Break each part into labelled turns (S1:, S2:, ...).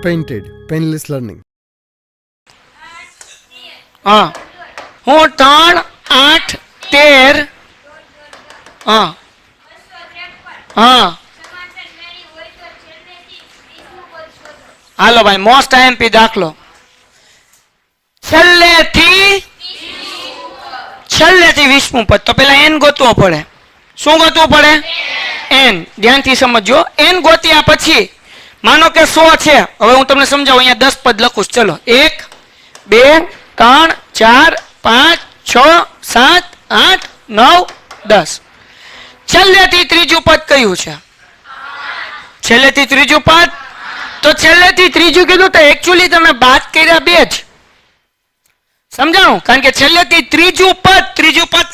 S1: Painted, painless learning.
S2: હા હું 3, 8, 13 હા હા હાલો ભાઈ મોસ્ટ આઈએમપી દાખલો છેલ્લેથી 20મું પદ તો પેલા n ગોતવો પડે શું ગોતવું પડે n ધ્યાનથી સમજો n ગોત્યા પછી માનો કે 100 છે હવે હું તમને સમજાવું અહીંયા 10 પદ લખું ચલો 1 2 3 4 5 6 7 8 9 10 છેલ્લેથી ત્રીજું પદ કયું છે છેલ્લેથી ત્રીજું પદ તો છેલ્લેથી ત્રીજું કીધું તો એકચ્યુઅલી તમે બાદ કર્યા બે જ સમજાણું કારણ કે છેલ્લેથી ત્રીજું પદ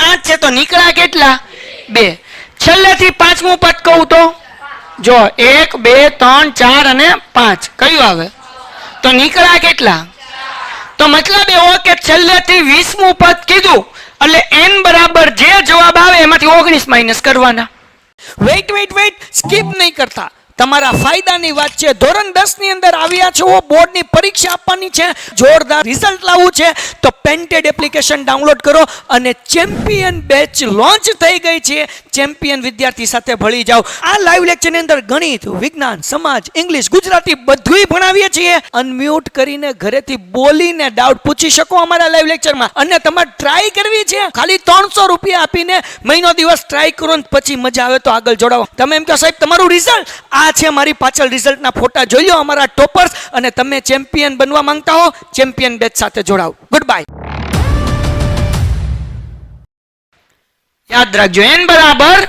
S2: 8 છે તો નીકળ્યા કેટલા 2 છેલ્લેથી પાંચમું પદ કહું તો જો 1 2 3 4 અને 5 કયું આવે તો નીકળ્યા કેટલા તો મતલબ એવો કે છેલ્લેથી 20મું પદ કીધું એટલે n બરાબર જે જવાબ આવે એમાંથી 19 માઈનસ કરવાના વેઇટ સ્કીપ નહીં કરતા તમારા ફાયદાની વાત છે ધોરણ 10 ની અંદર આવ્યા છો બોર્ડની પરીક્ષા આપવાની છે જોરદાર રિઝલ્ટ લાવવું છે તો પેન્ટેડ એપ્લિકેશન ડાઉનલોડ કરો અને ચેમ્પિયન બેચ લોન્ચ થઈ ગઈ છે ચેમ્પિયન વિદ્યાર્થી સાથે ભળી જાઓ આ લાઈવ લેક્ચરની અંદર ગણિત વિજ્ઞાન સમાજ ઇંગ્લિશ ગુજરાતી બધુંય ભણાવીએ છીએ અનમ્યુટ કરીને ઘરેથી બોલીને ડાઉટ પૂછી શકો અમારા લાઈવ લેક્ચરમાં અને તમારે ટ્રાય કરવી છે ખાલી 300 રૂપિયા આપીને મહિનો દિવસ ટ્રાય કરો ને પછી મજા આવે તો આગળ જોડાવો તમે એમ કહો સાહેબ તમારું રિઝલ્ટ આ છે મારી પાછળ રિઝલ્ટના ફોટા જોઈ લો અમારા ટોપર્સ અને તમે ચેમ્પિયન બનવા માંગતા હો ચેમ્પિયન બેચ સાથે જોડાઓ ગુડ બાય યાદ રાખજો n બરાબર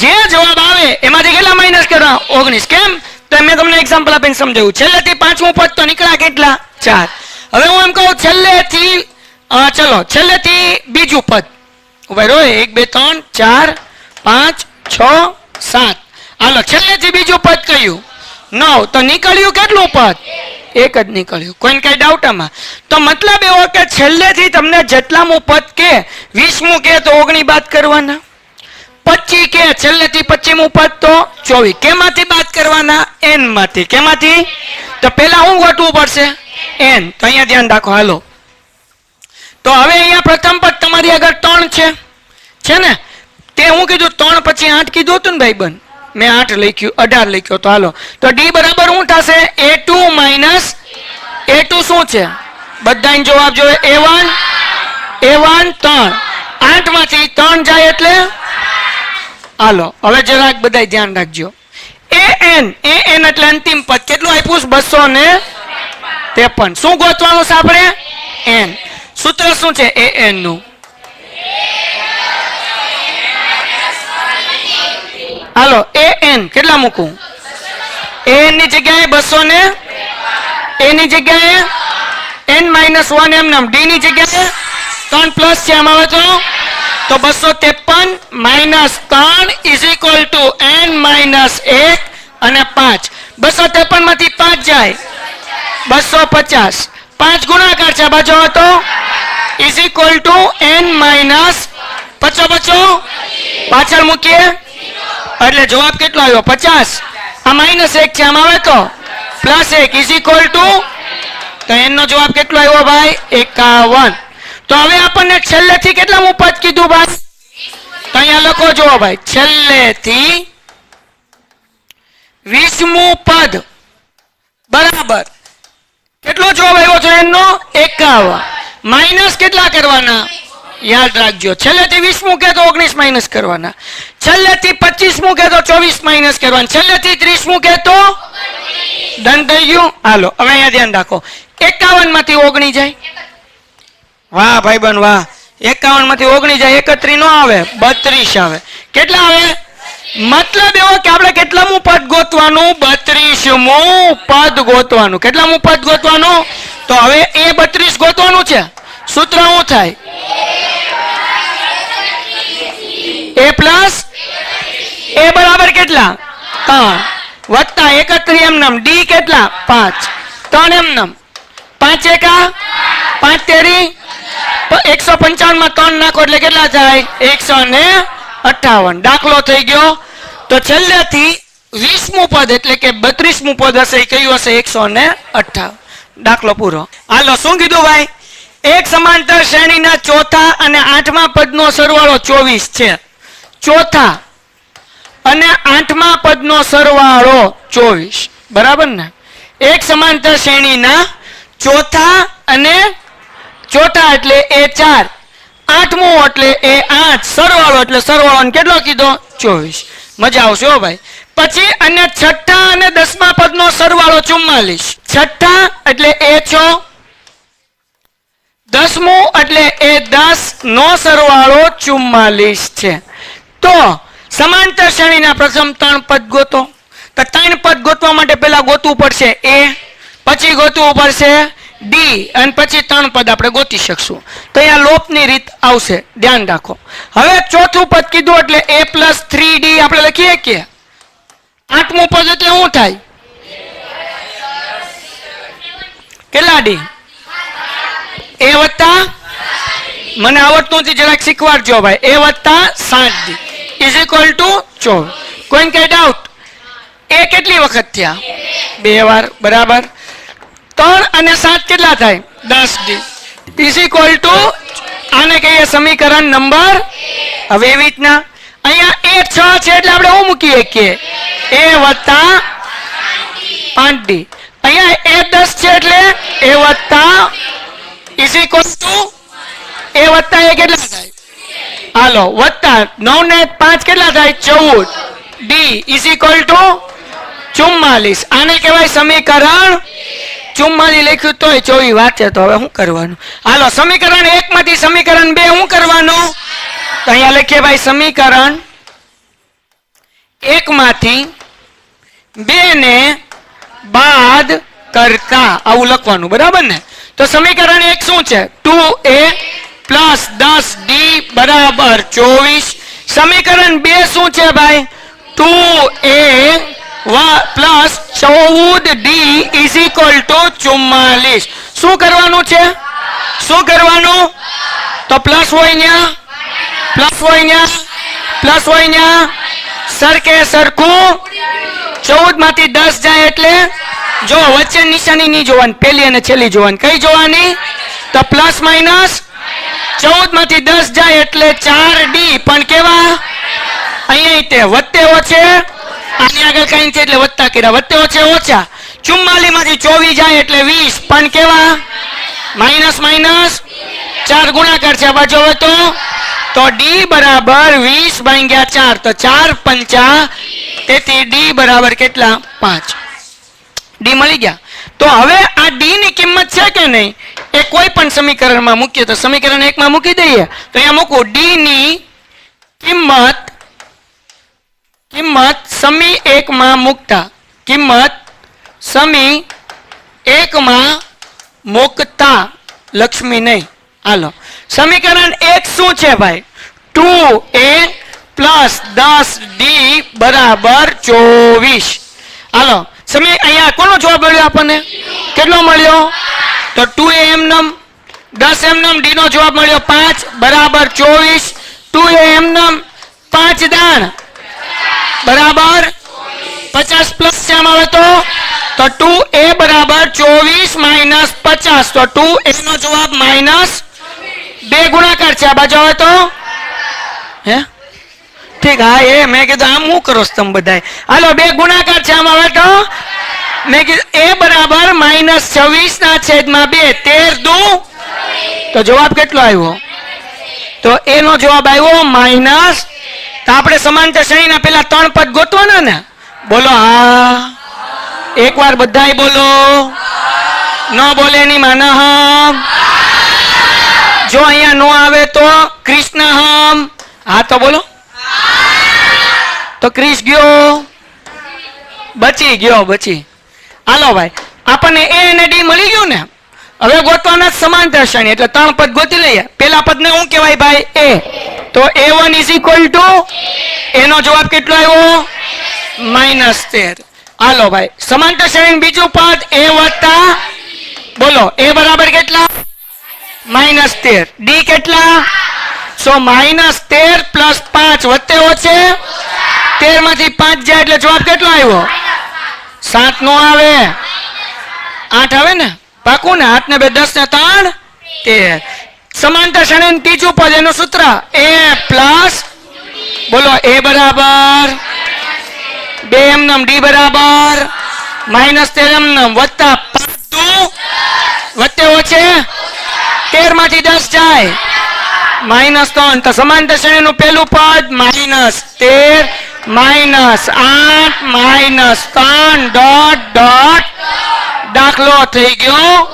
S2: જે જવાબ આવે એમાંથી કેટલા માઈનસ કરવા 19 કેમ તો મેં તમને એક્ઝામ્પલ આપીને સમજાવ્યું છેલ્લેથી પાંચમું પદ તો નીકળ્યા કેટલા 4 હવે હું એમ કહું છેલ્લેથી ચલો છેલ્લેથી બીજું પદ ઉભા રહો 1 2 3 4 5 6 7 હાલો છેલ્લેથી બીજું પદ કયું 9 તો નીકળ્યું કેટલું પદ એક જ નીકળ્યું કોઈને કઈ ડાઉટ આમાં તો મતલબ એવો કે છેલ્લેથી તમને જેટલામું પદ કે 20મું કે તો 19 બાદ કરવાના 25 કે છેલ્લેથી 25મું પદ તો 24 કેમાંથી બાદ કરવાના n માંથી કેમાંથી તો પહેલા હું ગોતવું પડશે n તો અહીંયા ધ્યાન રાખો હાલો તો હવે અહીંયા પ્રથમ પદ તમારી આગળ 3 છે ને તે હું કીધું 3 પછી 8 કીધું હતું ને ભાઈબંધ મેં 8 લખ્યું 18 લખ્યો તો હાલો તો d બરાબર શું થશે a2 માઈનસ a2 શું છે બધાનો જવાબ જોઈએ a1 3 8 માંથી 3 જાય એટલે હાલો હવે જરાક બધાય ધ્યાન રાખજો an એટલે અંતિમ પદ કેટલું આપ્યું 253 શું ગોતવાનું છે આપણે n સૂત્ર શું છે an નું હાલો an કેટલા મૂકું an ની જગ્યાએ 200 a ની જગ્યાએ n - 1 એમ નામ d ની જગ્યાએ 3 પ્લસ છે આમાં આવે તો 253 - 3 = n - 1 અને 5 253 માંથી 5 જાય 250 5 ગુણાકાર છે બાજુ હતો = n - પચો પાછળ મૂકીએ એટલે જવાબ કેટલો આવ્યો 50 આ -1 છે આમાં આવે તો +1 તો n નો જવાબ કેટલો આવ્યો ભાઈ 51 તો હવે આપણને છેલ્લેથી કેટલામું પદ કીધું ભાઈ તો અહીંયા લખો જો ભાઈ છેલ્લેથી 20મું પદ બરાબર કેટલો જવાબ આવ્યો છે n નો 51 માઈનસ કેટલા કરવાના યાદ રાખજો છેલ્લેથી 20મું કે તો 19 માઈનસ કરવાના છેલ્લેથી 25મું કે તો 24 માઈનસ કરવાના છેલ્લેથી 30મું કે તો ડન થઈ ગયું હાલો હવે અહીંયા ધ્યાન રાખો 51 માંથી 19 જાય વાહ ભાઈબંધ વાહ 51 માંથી 19 જાય 31 નો આવે 32 આવે કેટલા આવે મતલબ એવો કે આપણે કેટલામું પદ ગોતવાનું 32મું પદ ગોતવાનું કેટલામું પદ ગોતવાનું તો હવે એ 32 ગોતવાનું છે સૂત્ર શું થાય a પ્લસ a બરાબર કેટલા 3 વત્તા 31 એમ નામ d કેટલા 5 3 એમ નામ 5 એકા 5 તેરી 155 માં 3 નાખો એટલે કેટલા થાય 158 દાખલો થઈ ગયો તો છેલ્લેથી 20મું પદ એટલે કે 32મું પદ હશે એ કયું હશે? 158. દાખલો પૂરો. હાલો, શું કીધું ભાઈ? એક સમાંતર શ્રેણીના ચોથા અને આઠમા પદનો સરવાળો 24 છે. ચોથા અને આઠમા પદનો સરવાળો 24, બરાબર ને? એક સમાંતર શ્રેણીના ચોથા અને ચોથા એટલે એ 4, આઠમું એટલે એ 8, સરવાળો એટલે સરવાળો કેટલો કીધો? 24. મજા આવશે હો ભાઈ. પછી અને છઠ્ઠા અને 10મા પદનો સરવાળો 44. છઠ્ઠા એટલે એ 6, 10મું એટલે એ 10 નો સરવાળો 44 છે. તો સમાંતર શ્રેણીના પ્રથમ 3 પદ ગોતો. તો 3 પદ ગોતવા માટે પહેલા ગોતવું પડશે એ, પછી ગોતવું પડશે ડી, અને પછી 3 પદ આપણે ગોતી શકશું. તો અહીંયા લોપની રીત આવશે, ધ્યાન રાખો. હવે ચોથું પદ કીધું એટલે a + 3d આપણે લખીએ કે આઠમું પદ એટલે શું થાય? કેટલા ડી? એ વત્તા, મને આવડતું નથી જરાક શીખવાડજો ભાઈ. એ વત્તા 7d ઇઝ ઇક્વલ ટુ 24. કોઈ કઈ ડાઉટ? એ કેટલી વખત થયા? 2 વાર, બરાબર. 3 અને 7 કેટલા થાય? 10d ઇઝ ઇક્વલ ટુ, આને કહીએ સમીકરણ નંબર. હવે એવી રીતના અહીંયા એ 6 છે એટલે આપણે શું મૂકીએ કે એ વત્તા 5d. અહીંયા એ 10 છે એટલે એ વત્તા ઇઝ ઇક્વલ ટુ એ વત્તા એ કેટલા થાય? હાલો, વત્તા 9 ને 5 કેટલા થાય? 14. d is equal to 44. આને કહેવાય સમીકરણ 44 લખ્યું તોય 24 વાંચે તો હવે શું કરવાનું? હાલો, સમીકરણ 1 માંથી સમીકરણ 2 શું કરવાનું? તો અહીંયા લખીએ ભાઈ સમીકરણ 1 માંથી 2 ને બાદ કરતા આવું લખવાનું, બરાબર ને? તો સમીકરણ 1 શું છે? 2a + 10d બરાબર 24. સમીકરણ 2 શું છે ભાઈ? 2a + 14d is equal to 44. શું કરવાનું છે? શું કરવાનું? તો પ્લસ હોય ન્યા, પ્લસ હોય ન્યા, પ્લસ હોય ન્યા, સરખે સરખું. 14 માંથી 10 જાય એટલે જો વચ્ચે નિશાની નહીં જોવાની, પહેલી અને છેલ્લી જોવાની. કઈ જોવાની? તો પ્લસ માઇનસ. 14 માંથી 10 જાય એટલે 4d, પણ કેવા? અહીંયા તે વત્તે ઓછે, આની આગળ કઈ છે એટલે વત્તા કર્યા, વત્તે ઓછે ઓછા. 44 માંથી 24 જાય એટલે 20, પણ કેવા? માઇનસ માઇનસ, 4 ગુણાકાર છે બાજુ. હવે તો d બરાબર 20/4, તો 4 5, તેથી d બરાબર કેટલા? 5. d મળી ગયા. તો હવે આ d ની કિંમત છે કે નહીં એ કોઈ પણ સમીકરણમાં મૂકીએ તો સમીકરણ 1 માં મૂકી દઈએ તો અહીંયા મૂકું d ની કિંમત સમી 1 માં મૂકતા, કિંમત સમી 1 માં મૂકતા લક્ષ્મી નહીં. હાલો, સમીકરણ 1 શું છે ભાઈ? 2a + 10d બરાબર 24. હાલો, અહીંયા કોનો જવાબ મળ્યો આપણને? કેટલો મળ્યો? તો 2a એમનમ, 10 એમનમ, d નો જવાબ મળ્યો 5 બરાબર 24. 2a એમનમ 5 દાણ બરાબર 50 પ્લસ છે આવે તો 2a બરાબર 24 - 50, તો 2a નો જવાબ -2 ગુણાકાર છે આ બાજુ આવે તો હે ઠીક. હા, એ મેં કીધું આમ શું કરો તમે બધા? હાલો, 2 ગુણાકાર છે આમ આવે તો મેં કીધું a બરાબર -26/2, 13 દુ, તો જવાબ કેટલો આવ્યો? તો a નો જવાબ આવ્યો માઇનસ. તો આપણે સમાંતર શ્રેણીના પેલા 3 પદ ગોતવાના ને? બોલો હા, એકવાર બધાય બોલો. ન બોલે ની માના હમ. જો અહીંયા નો આવે તો કૃષ્ણ હમ. હા તો બોલો. તો ક્રિશ ગયો, બચી ગયો, બચી. હાલો ભાઈ, આપણને a અને d મળી ગયું ને? હવે ગોતવાના સમાંતર શ્રેણી એટલે 3 પદ ગોતી લઈએ. પેલા પદને શું કહેવાય ભાઈ? a. તો a1 is equal to, a નો જવાબ કેટલો આવ્યો? -13. હાલો ભાઈ, સમાંતર શ્રેણી બીજું પદ a વત્તા, બોલો a બરાબર કેટલા? -13. d કેટલા? સો -13 + 5 વત્તે ઓછે 13 માંથી 5 જાય એટલે જવાબ કેટલો આવ્યો? 7 નો આવે, 8 આવે ને? પાકું ને? 8 ને 2 10 ને 3 13. સમાંતર શ્રેણી ત્રીજું પદ એનું સૂત્ર a પ્લસ, બોલો, a બરાબર 2 એમનેમ, d બરાબર -13 એમનેમ, વત્તા 5 વચ્ચે ઓછે 13 માંથી 10 જાય -3. તો સમાંતર શ્રેણીનું પહેલું પદ -13 -8 -3 ... દાખલો થઈ ગયો.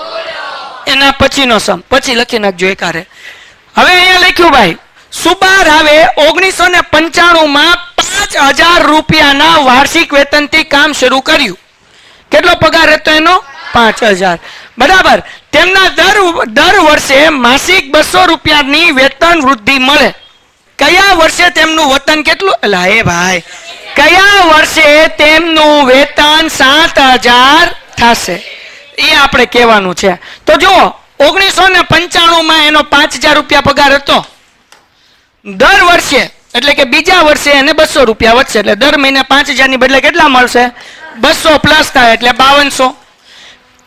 S2: એના પછીનો સમ પછી લખી નાખજો એકારે. હવે અહીંયા લખ્યું ભાઈ, સુબા રાવે 1995 માં 5000 રૂપિયાના વાર્ષિક વેતનથી કામ શરૂ કર્યું. કેટલો પગાર હતો એનો? 5000. બરાબર. તેમના દર વર્ષે માસિક 200 રૂપિયાની વેતન વૃદ્ધિ મળે. કયા વર્ષે તેમનું વેતન કેટલું? અલા એ ભાઈ, કયા વર્ષે તેમનું વેતન 7000 થશે એ આપણે કહેવાનું છે. તો જુઓ, 1995 માં એનો 5000 રૂપિયા પગાર હતો. દર વર્ષે એટલે કે બીજા વર્ષે એને 200 રૂપિયા વધશે, એટલે દર મહિને 5000 ની બદલે કેટલા મળશે? 200 પ્લસ થાય એટલે 5200.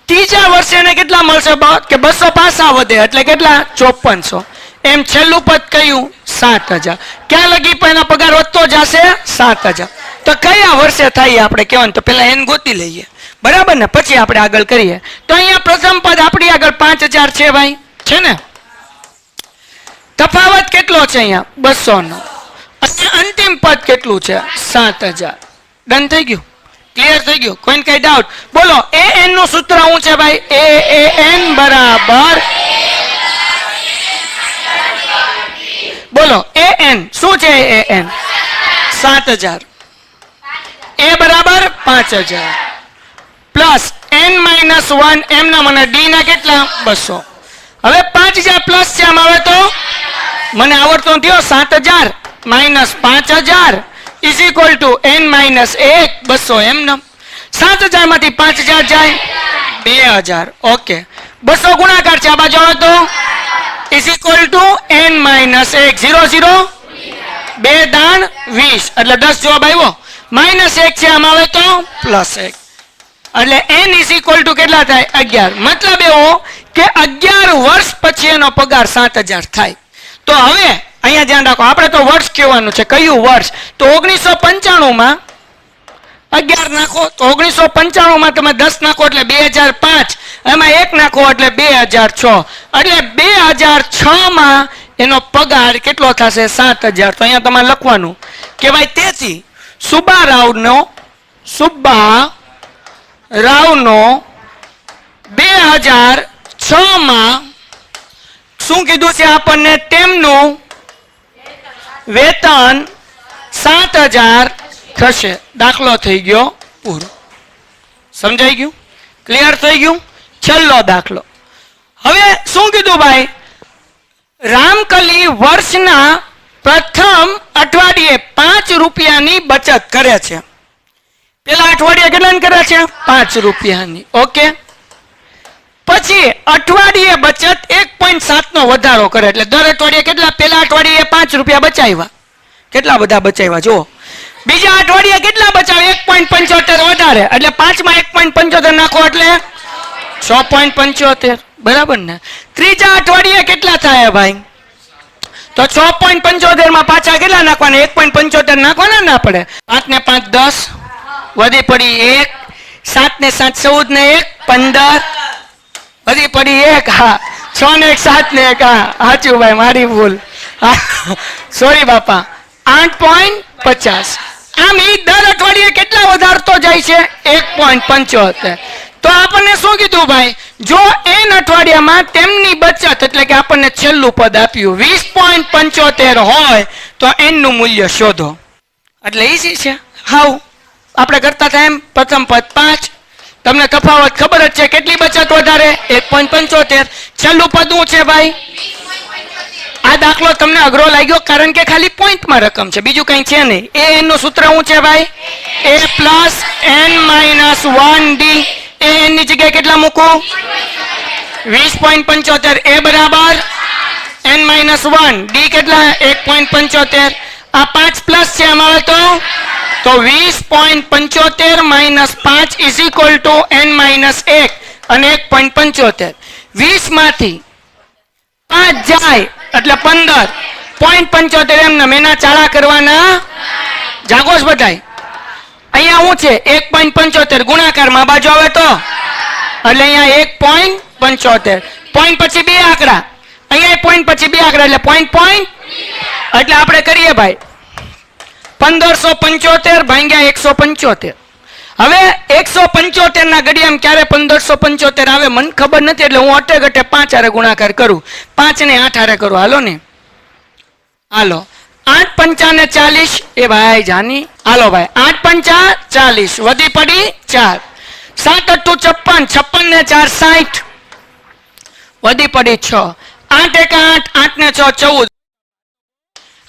S2: ત્રીજા વર્ષે એને કેટલા મળશે? કે 200 પાછા વધે એટલે કેટલા? 5400. એમ છેલ્લું પદ કયું? 7000. ક્યાં લગી પણ એનો પગાર વધતો જશે? 7000. તો કયા વર્ષે થાય આપણે કહેવાનું? તો પેલા એન ગોતી લઈએ, બરાબર ને? પછી આપણે આગળ કરીએ. તો અહીંયા પ્રથમ પદ આપણી આગળ 5000 છે ભાઈ, છે ને? તફાવત કેટલો છે અહીંયા? 200 નો. અને અંતિમ પદ કેટલું છે? 7000. ડન થઈ ગયું? ક્લિયર થઈ ગયું? કોઈને કઈ ડાઉટ? બોલો, એ એન નું સૂત્ર શું છે ભાઈ? એ એન બરાબર, બોલો, એ એન શું છે? એ એન 7000, એ બરાબર 5000 પ્લસ n -1 એમના મને d ના કેટલા? 200. હવે 5000 પ્લસ છે આમ આવે તો મને આવડતો થયો 7000 -5000 ઇઝ ઇક્વલ ટુ n -1 200 એમનેમ. 7000 માંથી 5000 જાય 2000. ઓકે, 200 ગુણાકાર છે આ બાજુ આવે તો ઇઝ ઇક્વલ ટુ n -1 0 0 2 દાન 20 એટલે 10 જવાબ આવ્યો. -1 છે આમ આવે તો +1 એટલે n ઇઝ ઇક્વલ ટુ કેટલા થાય? 11. મતલબ એવો કે 11 વર્ષ પછી એનો પગાર 7000 થાય. તો હવે અહીંયા ધ્યાન રાખો, આપણે તો વર્ષ કહેવાનું છે. કયું વર્ષ? તો 1995 માં 11 નાખો તો 1995 માં તમે 10 નાખો એટલે 2005, એમાં 1 નાખો એટલે 2006, એટલે 2006 માં એનો પગાર કેટલો થશે? 7000. તો અહીંયા તમારે લખવાનું કે ભાઈ તેથી સુબા રાવનો 2006 માં શું કીધું છે આપણને? તેમનું વેતન 7000 થશે. દાખલો થઈ ગયો પૂરો. સમજાઈ ગયું? ક્લિયર થઈ ગયું? છેલ્લો દાખલો. હવે શું કીધું ભાઈ? રામકલી વર્ષના પ્રથમ અઠવાડિયે 5 રૂપિયાની બચત કરે છે. પેલા અઠવાડિયે કેટલાની કરે છે? 5 રૂપિયાની. ઓકે, પછી અઠવાડિયે બચત 1.7 નો વધારો કરે એટલે દર અઠવાડિયે કેટલા? પેલા અઠવાડિયે 5 રૂપિયા બચાવ્યા, કેટલા બધા બચાવ્યા જુઓ. બીજા અઠવાડિયે કેટલા બચાવે? 1.75 વધારે એટલે 5 માં 1.75 નાખો એટલે 6.75. બરાબર ને? ત્રીજા અઠવાડિયે કેટલા થાય ભાઈ? તો 6.75 માં પાછા કેટલા નાખવાના? 1.75 નાખવાના ના પડે? 5 ને 5 10 વધી પડી 1, 7 ને 7 14 ને 1 15 વધી પડી 1, હા 6 ને 1 7 ને 1, હા સાચું ભાઈ, મારી ભૂલ, સોરી બાપા, 8.50. આમ એ દર અઠવાડિયે કેટલા વધારતો જાય છે? 1.75. તો આપણને શું કીધું ભાઈ? જો n અઠવાડિયામાં તેમની બચત એટલે કે આપણને છેલ્લું પદ આપ્યું 20.75 હોય તો n નું મૂલ્ય શોધો. એટલે ઈઝી છે હાવ. આપણે કરતા હતા એમ પ્રથમ પદ 5, તમને તફાવત ખબર જ છે. કેટલી બચત વધારે? 1.75. છેલ્લું પદ શું છે ભાઈ? આ દાખલો તમને અઘરો લાગ્યો કારણ કે ખાલી પોઈન્ટમાં રકમ છે, બીજું કઈ છે નહીં. એ n નું સૂત્ર શું છે ભાઈ? a plus n -1 d. A n ની જગ્યાએ કેટલા મૂકું? 20.75. a બરાબર n -1 d કેટલા? 1.75. આ 5 પ્લસ છે આમાં આવે તો તો 20.75 minus 5 is equal to n minus 1 અને 1.75. 20 માંથી 5 જાય એટલે 15.75 એમને એના ચાળા કરવાના જાગોશ બધાય. અહીંયા શું છે 1.75 ગુણાકારમાં બાજુ આવે તો એટલે અહીંયા 1.75 પોઈન્ટ પછી બે આંકડા અહીંયા પોઈન્ટ પછી બે આંકડા એટલે પોઈન્ટ એટલે આપણે કરીએ ભાઈ 1575 ભાગ્યા 175. હવે 175 ના ઘડિયામાં ક્યારે 1575 આવે મને ખબર નથી એટલે હું અટે ઘટે 5 હારે ગુણાકાર કરું 5 ને 8 હારે કરું. હાલો ને હાલો 8 પંચા ને 40 એ ભાઈ જાની હાલો ભાઈ 8 પંચા 40 વધી પડી 4 7 અઠ્ઠું 56 56 ને 4 60 વધી પડી 6 8 એક 8 8 ને 6 14.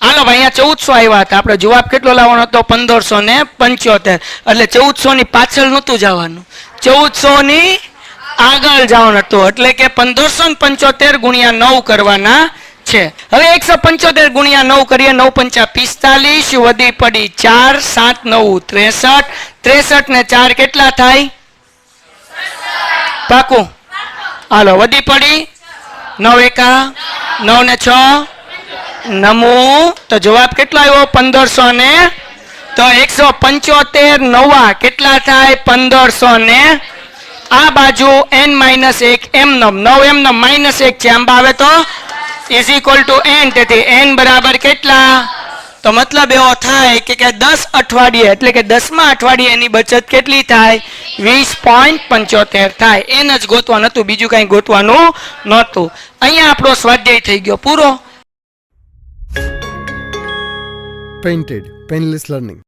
S2: હાલો ભાઈ અહીંયા 1400 આવ્યા હતા આપણે જવાબ કેટલો લાવવાનો હતો 1575 એટલે 1400 ની પાછળ નહોતું જવાનું 1400 ની આગળ જવાનું હતું એટલે કે 1575 ગુણ્યા 9 કરવાના છે. હવે 175 ગુણ્યા 9 કરીએ 9 પંચા 45 વધી પડી 4 7 9 63 63 ને 4 કેટલા થાય પાકું હાલો વધી પડી 9 એકા 9 ને 6 નમું તો જવાબ કેટલો આવ્યો 1500 ને તો 175 નવા કેટલા થાય 1500 ને આ બાજુ n માઇનસ 1 એમ નમ 9 એમ નમ માઇનસ 1 છે આંબા આવે તો ઇઝ ઇક્વલ ટુ n તેથી n બરાબર કેટલા તો મતલબ એવો થાય કે 10 અઠવાડિયે એટલે કે 10મા અઠવાડિયે એની બચત કેટલી થાય 20.75 થાય. n જ ગોતવાનું હતું બીજું કઈ ગોતવાનું નહોતું. અહીંયા આપણો સ્વાધ્યાય થઈ ગયો પૂરો.
S1: Painted, Painless Learning.